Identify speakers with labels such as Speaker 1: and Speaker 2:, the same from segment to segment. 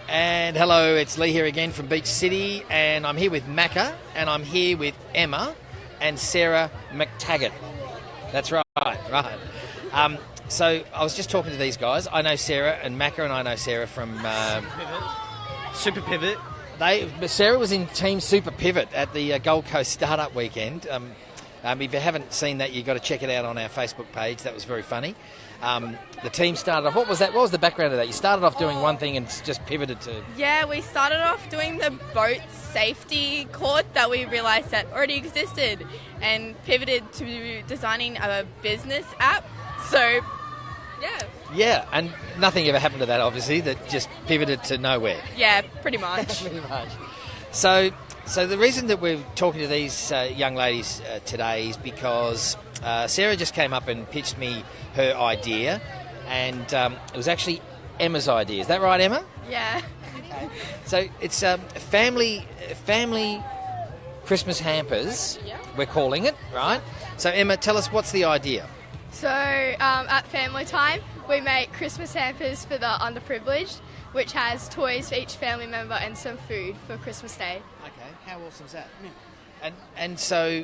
Speaker 1: And hello, it's Lee here again from Beach City, and I'm here with Macca, and I'm here with Emma and Sarah McTaggart. That's right. So I was just talking to these guys. I know Sarah and Macca, and I know Sarah from
Speaker 2: Super Pivot.
Speaker 1: Sarah was in Team Super Pivot at the Gold Coast Startup Weekend. If you haven't seen that, you've got to check it out on our Facebook page. That was very funny. The team started off... What was that? What was the background of that? You started off doing one thing and just pivoted to...
Speaker 3: Yeah, we started off doing the boat safety court that we realised that already existed and pivoted to designing a business app. So, yeah.
Speaker 1: Yeah, and nothing ever happened to that, obviously, that just pivoted to nowhere.
Speaker 3: Yeah, pretty much.
Speaker 1: Pretty much. So the reason that we're talking to these young ladies today is because Sarah just came up and pitched me her idea, and it was actually Emma's idea. Is that right, Emma?
Speaker 3: Yeah.
Speaker 1: Okay. So it's family Christmas hampers,
Speaker 3: Yeah.
Speaker 1: we're calling it, right? So Emma, tell us, what's the idea?
Speaker 4: So at family time, we make Christmas hampers for the underprivileged, which has toys for each family member and some food for Christmas Day.
Speaker 1: Okay, how awesome is that? Yeah. And so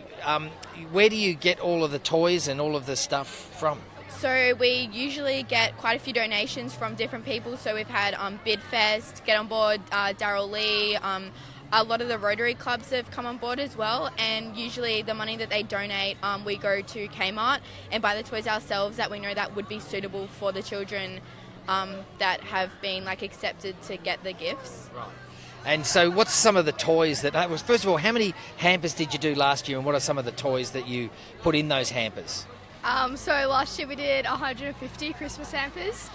Speaker 1: where do you get all of the toys and all of the stuff from?
Speaker 3: So we usually get quite a few donations from different people. So we've had Bidfest, Get On Board, Daryl Lee, a lot of the Rotary clubs have come on board as well, and usually the money that they donate, we go to Kmart and buy the toys ourselves that we know that would be suitable for the children that have been accepted to get the gifts.
Speaker 1: Right. And so what's some of the toys that... First of all, how many hampers did you do last year, and what are some of the toys that you put in those hampers?
Speaker 4: So last year we did 150 Christmas hampers,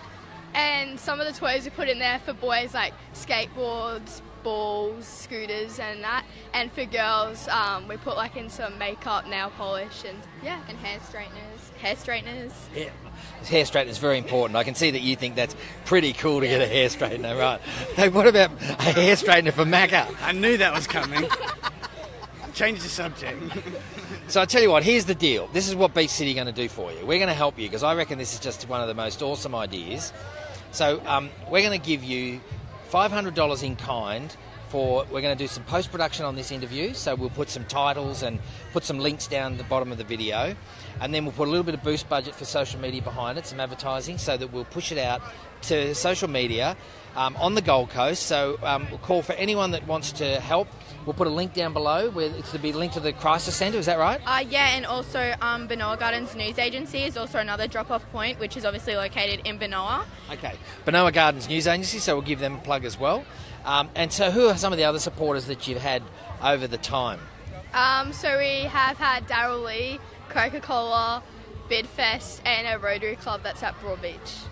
Speaker 4: and some of the toys we put in there for boys like skateboards, balls, scooters and that, and for girls we put in some makeup, nail polish and
Speaker 3: hair straighteners.
Speaker 1: Yeah, hair straightener is very important. I can see that you think that's pretty cool to get a hair straightener, right? Hey, what about a hair straightener for Macca?
Speaker 2: I knew that was coming. Change the subject.
Speaker 1: So I tell you what, here's the deal. This is what Beach City are going to do for you. We're going to help you because I reckon this is just one of the most awesome ideas. So we're going to give you $500 in kind we're going to do some post-production on this interview, so we'll put some titles and put some links down the bottom of the video, and then we'll put a little bit of boost budget for social media behind it, some advertising, so that we'll push it out to social media on the Gold Coast. So we'll call for anyone that wants to help. We'll put a link down below where it's to be linked to the Crisis Centre, is that right?
Speaker 3: Yeah, and also Benoa Gardens News Agency is also another drop-off point, which is obviously located in Benoa.
Speaker 1: Okay, Benoa Gardens News Agency, so we'll give them a plug as well. And so who are some of the other supporters that you've had over the time?
Speaker 4: So we have had Daryl Lee, Coca-Cola, Bidfest and a Rotary club that's at Broadbeach.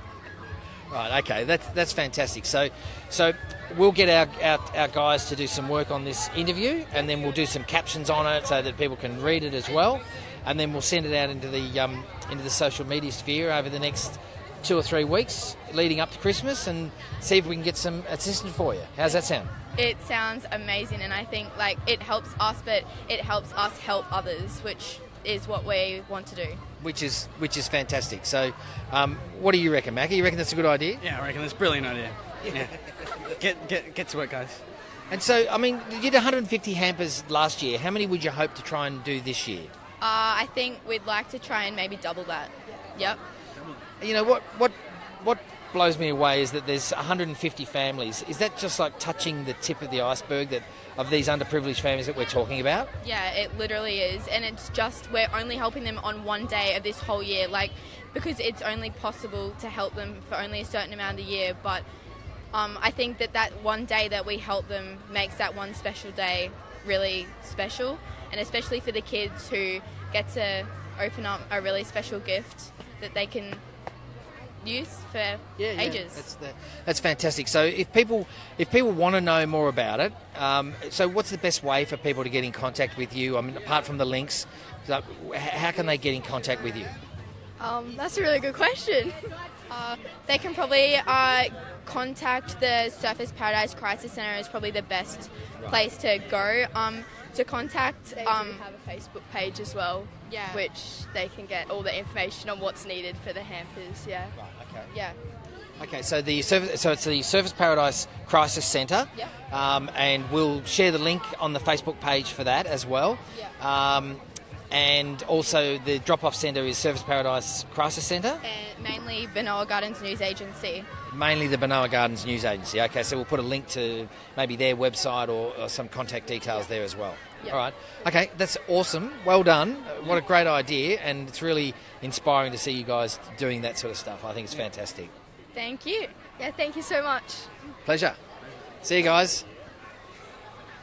Speaker 1: Right, okay, that's fantastic. So we'll get our guys to do some work on this interview, and then we'll do some captions on it so that people can read it as well, and then we'll send it out into the social media sphere over the next 2 or 3 weeks leading up to Christmas, and see if we can get some assistance for you. How's that sound?
Speaker 3: It sounds amazing, and I think it helps us, but it helps us help others, which is what we want to do.
Speaker 1: Which is fantastic. So, what do you reckon, Macca? You reckon that's a good idea?
Speaker 2: Yeah, I reckon that's a brilliant idea. Yeah. Get to work, guys.
Speaker 1: And so, I mean, you did 150 hampers last year. How many would you hope to try and do this year?
Speaker 3: I think we'd like to try and maybe double that. Yep.
Speaker 1: You know, what blows me away is that there's 150 families. Is that just touching the tip of the iceberg of these underprivileged families that we're talking about?
Speaker 3: Yeah, it literally is. And it's just, we're only helping them on one day of this whole year, because it's only possible to help them for only a certain amount of the year. But I think that one day that we help them makes that one special day really special. And especially for the kids who get to open up a really special gift that they can use for ages.
Speaker 1: That's fantastic. So if people want to know more about it, so what's the best way for people to get in contact with you? I mean, apart from the links, how can they get in contact with you?
Speaker 4: That's a really good question.
Speaker 3: They can probably contact the Surfers Paradise Crisis Centre is probably the best place to go to contact.
Speaker 4: They do have a Facebook page as well, which they can get all the information on what's needed for the hampers. Yeah.
Speaker 1: Right. Okay.
Speaker 3: Yeah.
Speaker 1: Okay, so it's the Service Paradise Crisis Centre,
Speaker 3: Yep.
Speaker 1: And we'll share the link on the Facebook page for that as well.
Speaker 3: Yep.
Speaker 1: And also the drop-off centre is Service Paradise Crisis Centre,
Speaker 3: And mainly Benoa Gardens News Agency.
Speaker 1: mainly the Benoa Gardens News Agency. Okay, so we'll put a link to maybe their website or some contact details there as well.
Speaker 3: Yep.
Speaker 1: All right. Okay, that's awesome. Well done. What a great idea, and it's really inspiring to see you guys doing that sort of stuff. I think it's fantastic.
Speaker 3: Thank you.
Speaker 4: Yeah, thank you so much.
Speaker 1: Pleasure. See you guys.